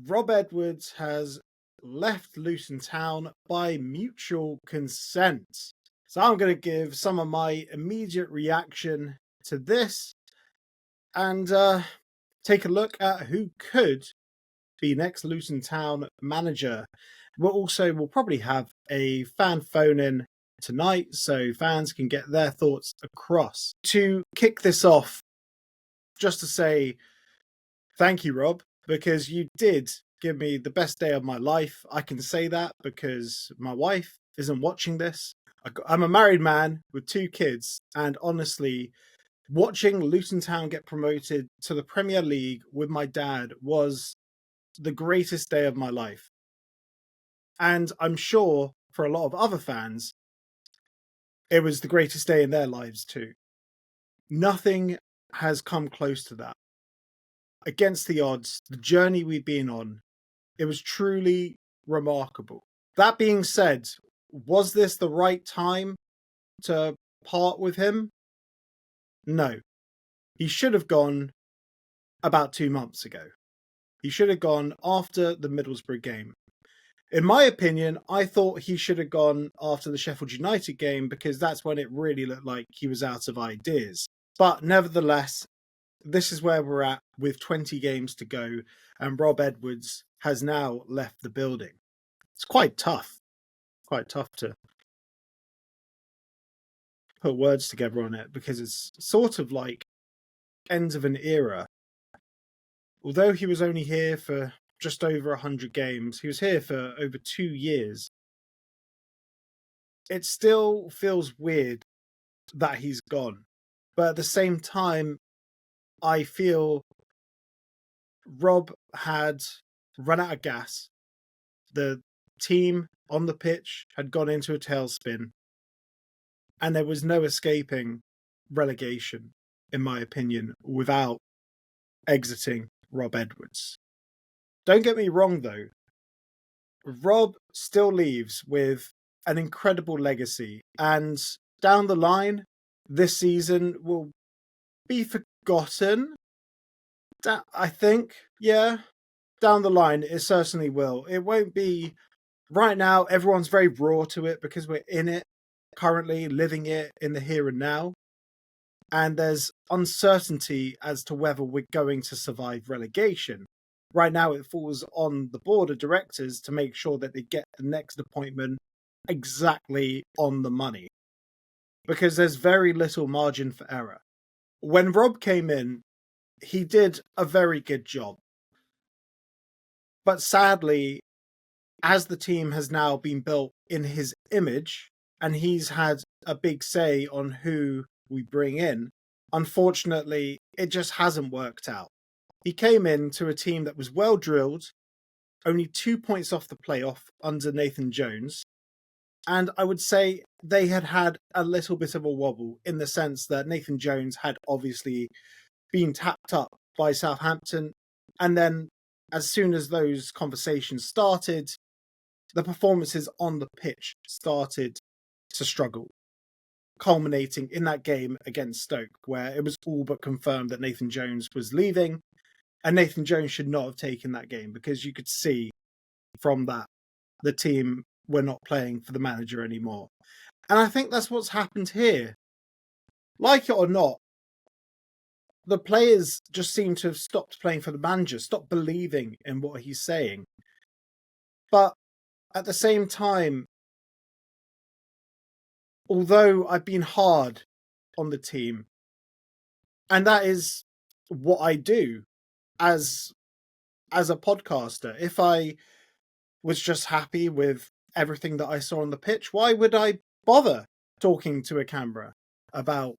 Rob Edwards has left Luton Town by mutual consent. So I'm going to give some of my immediate reaction to this and take a look at who could be next Luton Town manager. We'll probably have a fan phone in tonight so fans can get their thoughts across. To kick this off, just to say thank you, Rob, because you did give me the best day of my life. I can say that because my wife isn't watching this. I'm a married man with two kids, and honestly, watching Luton Town get promoted to the Premier League with my dad was the greatest day of my life. And I'm sure for a lot of other fans, it was the greatest day in their lives too. Nothing has come close to that. Against the odds, the journey we've been on, it was truly remarkable. That being said, was this the right time to part with him? No. He should have gone about 2 months ago. He should have gone after the Middlesbrough game. In my opinion, I thought he should have gone after the Sheffield United game because that's when it really looked like he was out of ideas. But nevertheless, this is where we're at with 20 games to go, and Rob Edwards has now left the building. It's quite tough to put words together on it because it's sort of like ends of an era. Although he was only here for just over 100 games, he was here for over 2 years. It still feels weird that he's gone. But at the same time, I feel Rob had run out of gas. The team on the pitch had gone into a tailspin, and there was no escaping relegation, in my opinion, without exiting Rob Edwards. Don't get me wrong, though. Rob still leaves with an incredible legacy, and down the line, this season will be forgotten. I think, yeah, down the line, it certainly will. It won't be right now. Everyone's very raw to it because we're in it currently, living it in the here and now. And there's uncertainty as to whether we're going to survive relegation. Right now, it falls on the board of directors to make sure that they get the next appointment exactly on the money, because there's very little margin for error. When Rob came in, he did a very good job. But sadly, as the team has now been built in his image, and he's had a big say on who we bring in, unfortunately, it just hasn't worked out. He came into a team that was well drilled, only 2 points off the playoff under Nathan Jones. And I would say they had had a little bit of a wobble in the sense that Nathan Jones had obviously been tapped up by Southampton. And then as soon as those conversations started, the performances on the pitch started to struggle, culminating in that game against Stoke, where it was all but confirmed that Nathan Jones was leaving. And Nathan Jones should not have taken that game because you could see from that the team were not playing for the manager anymore. And I think that's what's happened here. Like it or not, the players just seem to have stopped playing for the manager, stopped believing in what he's saying. But at the same time, although I've been hard on the team, and that is what I do as a podcaster. If I was just happy with everything that I saw on the pitch, why would I bother talking to a camera about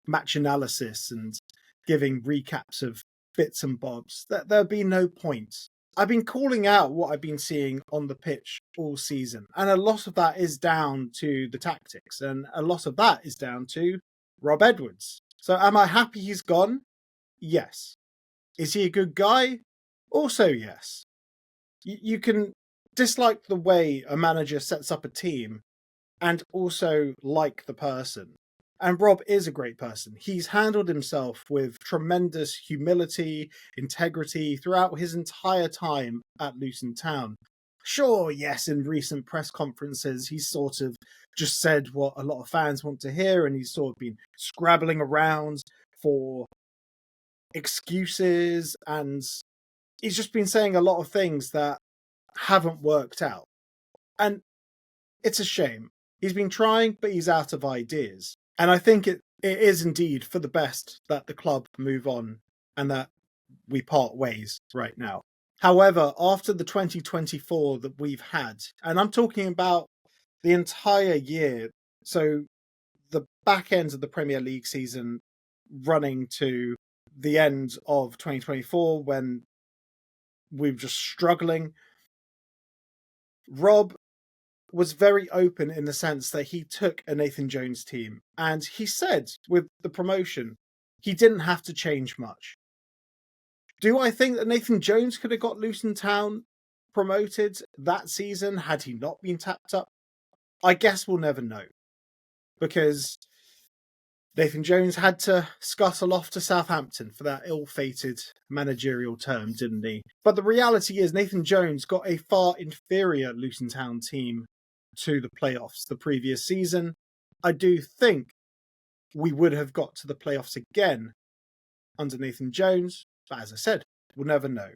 match analysis and giving recaps of bits and bobs? There'd be no point. I've been calling out what I've been seeing on the pitch all season, and a lot of that is down to the tactics, and a lot of that is down to Rob Edwards. So am I happy he's gone? Yes. Is he a good guy? Also, yes. You can dislike the way a manager sets up a team and also like the person. And Rob is a great person. He's handled himself with tremendous humility, integrity throughout his entire time at Luton Town. Sure, yes, in recent press conferences, he's sort of just said what a lot of fans want to hear, and he's sort of been scrabbling around for excuses, and he's just been saying a lot of things that haven't worked out. And it's a shame. He's been trying, but he's out of ideas. And I think it is indeed for the best that the club move on and that we part ways right now. However, after the 2024 that we've had, and I'm talking about the entire year, so the back end of the Premier League season running to the end of 2024 when we were just struggling, Rob was very open in the sense that he took a Nathan Jones team and he said with the promotion, he didn't have to change much. Do I think that Nathan Jones could have got Luton Town promoted that season had he not been tapped up? I guess we'll never know, because Nathan Jones had to scuttle off to Southampton for that ill-fated managerial term, didn't he? But the reality is Nathan Jones got a far inferior Luton Town team to the playoffs the previous season. I do think we would have got to the playoffs again under Nathan Jones, but as I said, we'll never know.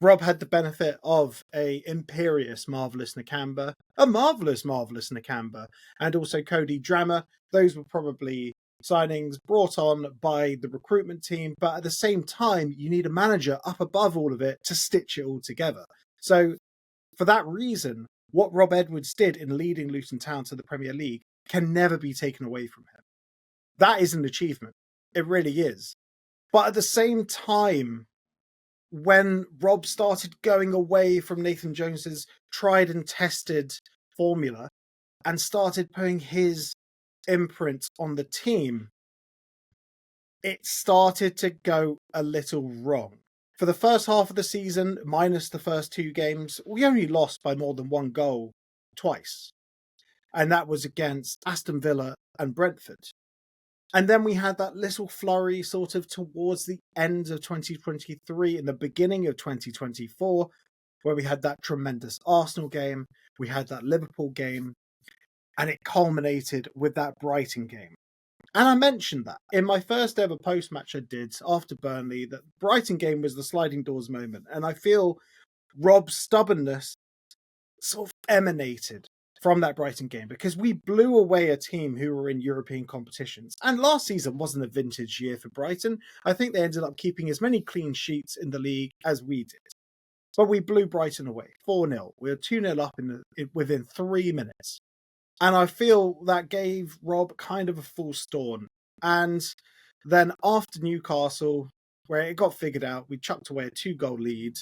Rob had the benefit of a imperious Marvellous Nakamba, a marvellous Nakamba, and also Cody Drammer. Those were probably signings brought on by the recruitment team, but at the same time, you need a manager up above all of it to stitch it all together. So for that reason, what Rob Edwards did in leading Luton Town to the Premier League can never be taken away from him. That is an achievement. It really is. But at the same time, when Rob started going away from Nathan Jones's tried and tested formula and started putting his imprint on the team, it started to go a little wrong. For the first half of the season, minus the first two games, we only lost by more than one goal twice. And that was against Aston Villa and Brentford. And then we had that little flurry sort of towards the end of 2023 and the beginning of 2024, where we had that tremendous Arsenal game, we had that Liverpool game, and it culminated with that Brighton game. And I mentioned that in my first ever post-match I did after Burnley, that Brighton game was the sliding doors moment. And I feel Rob's stubbornness sort of emanated from that Brighton game, because we blew away a team who were in European competitions. And last season wasn't a vintage year for Brighton. I think they ended up keeping as many clean sheets in the league as we did. But we blew Brighton away, 4-0. We were 2-0 up within 3 minutes. And I feel that gave Rob kind of a false dawn. And then after Newcastle, where it got figured out, we chucked away a 2-goal lead.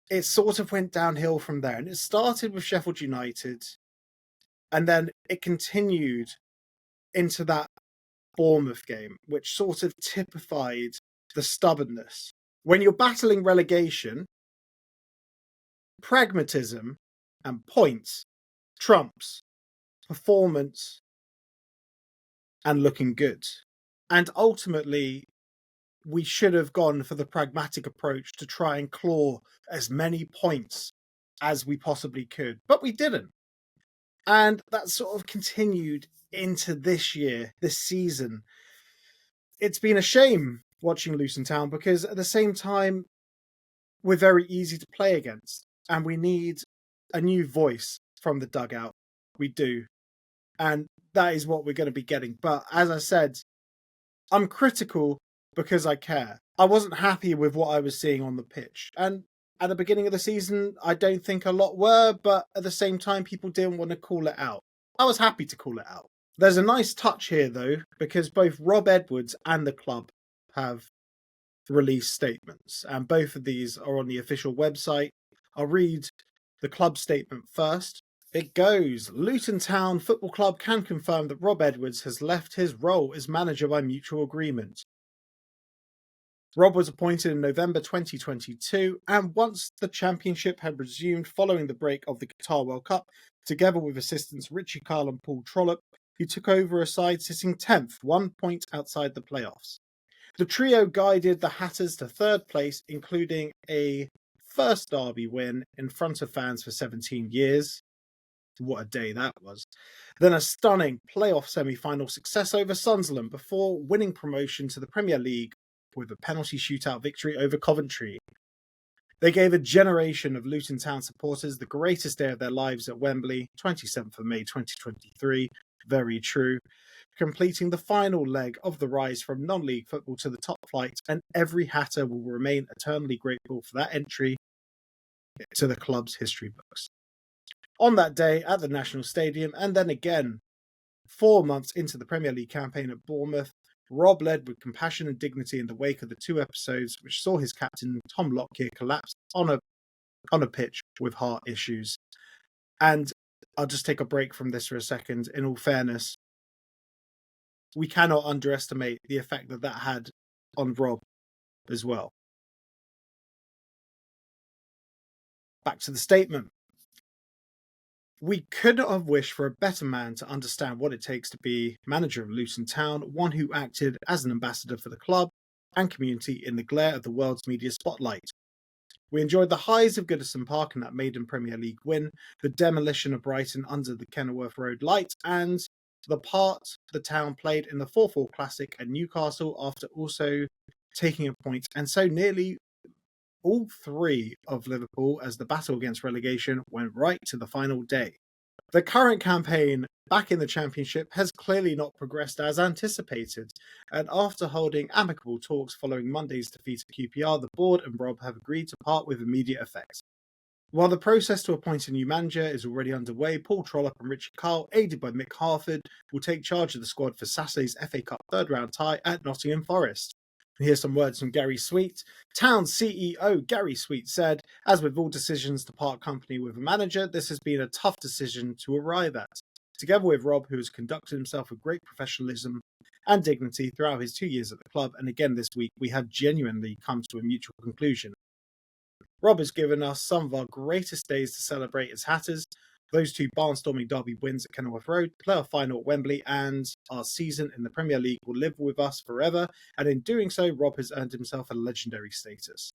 It sort of went downhill from there. And it started with Sheffield United. And then it continued into that Bournemouth game, which sort of typified the stubbornness. When you're battling relegation, pragmatism and points trumps performance and looking good. And ultimately, we should have gone for the pragmatic approach to try and claw as many points as we possibly could, but we didn't. And that sort of continued into this year, this season. It's been a shame watching Luton Town, because at the same time, we're very easy to play against, and we need a new voice from the dugout. We do. And that is what we're going to be getting. But as I said, I'm critical because I care. I wasn't happy with what I was seeing on the pitch. And at the beginning of the season, I don't think a lot were, but at the same time, people didn't want to call it out. I was happy to call it out. There's a nice touch here, though, because both Rob Edwards and the club have released statements, and both of these are on the official website. I'll read the club statement first. It goes, Luton Town Football Club can confirm that Rob Edwards has left his role as manager by mutual agreement. Rob was appointed in November 2022, and once the championship had resumed following the break of the Qatar World Cup, together with assistants Richie Kyle and Paul Trollope, who took over a side sitting 10th, 1 point outside the playoffs. The trio guided the Hatters to third place, including a first derby win in front of fans for 17 years. What a day that was. Then a stunning playoff semi-final success over Sunderland before winning promotion to the Premier League with a penalty shootout victory over Coventry. They gave a generation of Luton Town supporters the greatest day of their lives at Wembley, 27th of May 2023. Very true. Completing the final leg of the rise from non-league football to the top flight, and every Hatter will remain eternally grateful for that entry to the club's history books. On that day at the National Stadium, and then again 4 months into the Premier League campaign at Bournemouth, Rob led with compassion and dignity in the wake of the 2 episodes which saw his captain Tom Lockyer collapse on a pitch with heart issues. And I'll just take a break from this for a second. In all fairness, we cannot underestimate the effect that had on Rob as well. Back to the statement. We could not have wished for a better man to understand what it takes to be manager of Luton Town, one who acted as an ambassador for the club and community in the glare of the world's media spotlight. We enjoyed the highs of Goodison Park in that maiden Premier League win, the demolition of Brighton under the Kenilworth Road light, and the part the town played in the 4-4 Classic at Newcastle after also taking a point, and so nearly all 3 of Liverpool as the battle against relegation went right to the final day. The current campaign back in the Championship has clearly not progressed as anticipated, and after holding amicable talks following Monday's defeat at QPR, the board and Rob have agreed to part with immediate effect. While the process to appoint a new manager is already underway, Paul Trollope and Richard Kyle, aided by Mick Harford, will take charge of the squad for Saturday's FA Cup third-round tie at Nottingham Forest. Here's some words from Gary Sweet. Town CEO Gary Sweet said, "As with all decisions to part company with a manager, this has been a tough decision to arrive at. Together with Rob, who has conducted himself with great professionalism and dignity throughout his 2 years at the club, and again this week, we have genuinely come to a mutual conclusion. Rob has given us some of our greatest days to celebrate as Hatters, those 2 barnstorming derby wins at Kenilworth Road, playoff final at Wembley, and our season in the Premier League will live with us forever, and in doing so, Rob has earned himself a legendary status.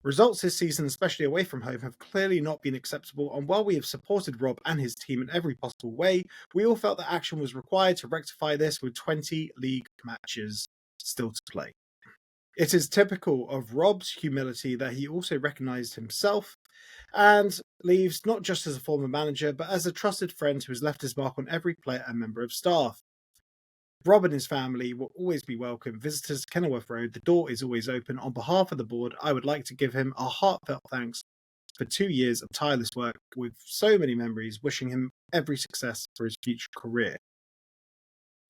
Results this season, especially away from home, have clearly not been acceptable, and while we have supported Rob and his team in every possible way, we all felt that action was required to rectify this with 20 league matches still to play. It is typical of Rob's humility that he also recognised himself and leaves not just as a former manager, but as a trusted friend who has left his mark on every player and member of staff. Rob and his family will always be welcome. Visitors to Kenilworth Road, the door is always open. On behalf of the board, I would like to give him a heartfelt thanks for 2 years of tireless work with so many memories, wishing him every success for his future career."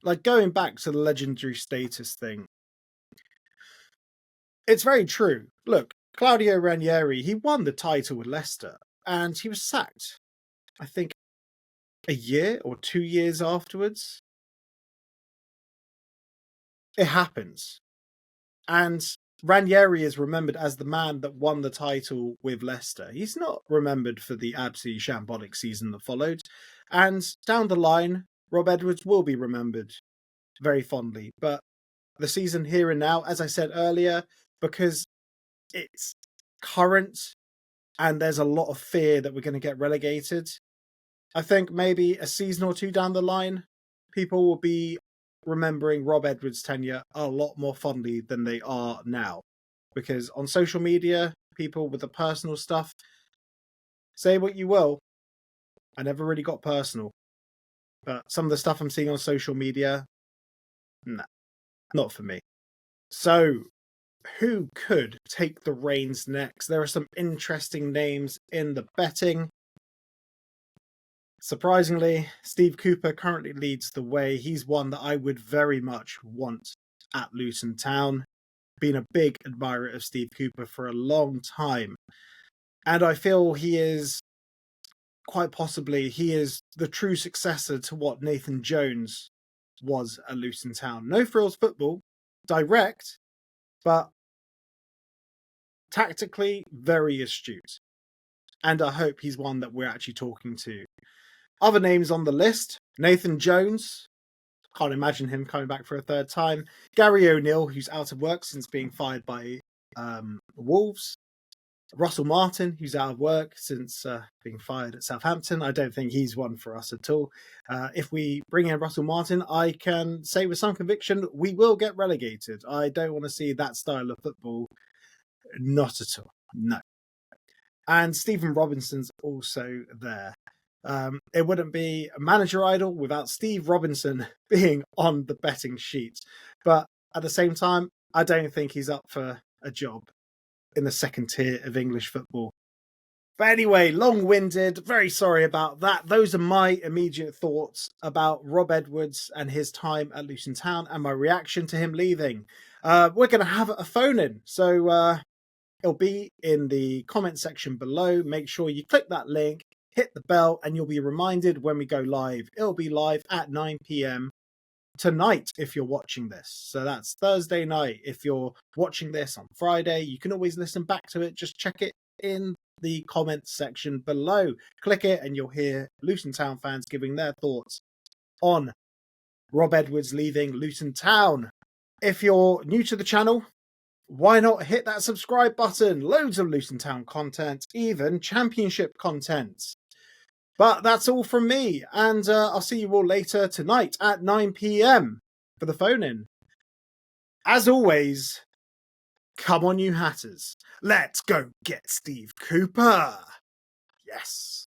Like, going back to the legendary status thing, it's very true. Look, Claudio Ranieri, he won the title with Leicester, and he was sacked, I think, a year or 2 years afterwards. It happens. And Ranieri is remembered as the man that won the title with Leicester. He's not remembered for the absolutely shambolic season that followed. And down the line, Rob Edwards will be remembered very fondly. But the season here and now, as I said earlier, because it's current and there's a lot of fear that we're going to get relegated, I think maybe a season or 2 down the line, people will be remembering Rob Edwards' tenure a lot more fondly than they are now. Because on social media, people with the personal stuff, say what you will, I never really got personal. But some of the stuff I'm seeing on social media, nah, not for me. So, who could take the reins next? There are some interesting names in the betting. Surprisingly, Steve Cooper currently leads the way. He's one that I would very much want at Luton Town. Been a big admirer of Steve Cooper for a long time. And I feel he is, quite possibly, he is the true successor to what Nathan Jones was at Luton Town. No frills football, direct, but tactically very astute. And I hope he's one that we're actually talking to. Other names on the list: Nathan Jones. Can't imagine him coming back for a third time. Gary O'Neill, who's out of work since being fired by Wolves. Russell Martin, who's out of work since being fired at Southampton. I don't think he's one for us at all. If we bring in Russell Martin, I can say with some conviction we will get relegated. I don't want to see that style of football. Not at all. No. And Stephen Robinson's also there. It wouldn't be a manager idol without Steve Robinson being on the betting sheet. But at the same time, I don't think he's up for a job in the second tier of English football. But anyway, long-winded, very sorry about that. Those are my immediate thoughts about Rob Edwards and his time at Luton Town and my reaction to him leaving. We're going to have a phone-in, so it'll be in the comment section below. Make sure you click that link, hit the bell, and you'll be reminded when we go live. It'll be live at 9 p.m. tonight if you're watching this. So that's Thursday night. If you're watching this on Friday, you can always listen back to it. Just check it in the comments section below. Click it and you'll hear Luton Town fans giving their thoughts on Rob Edwards leaving Luton Town. If you're new to the channel, why not hit that subscribe button? Loads of Luton Town content, even championship content. But that's all from me, and I'll see you all later tonight at 9 p.m. for the phone-in. As always, come on you Hatters, let's go get Steve Cooper. Yes.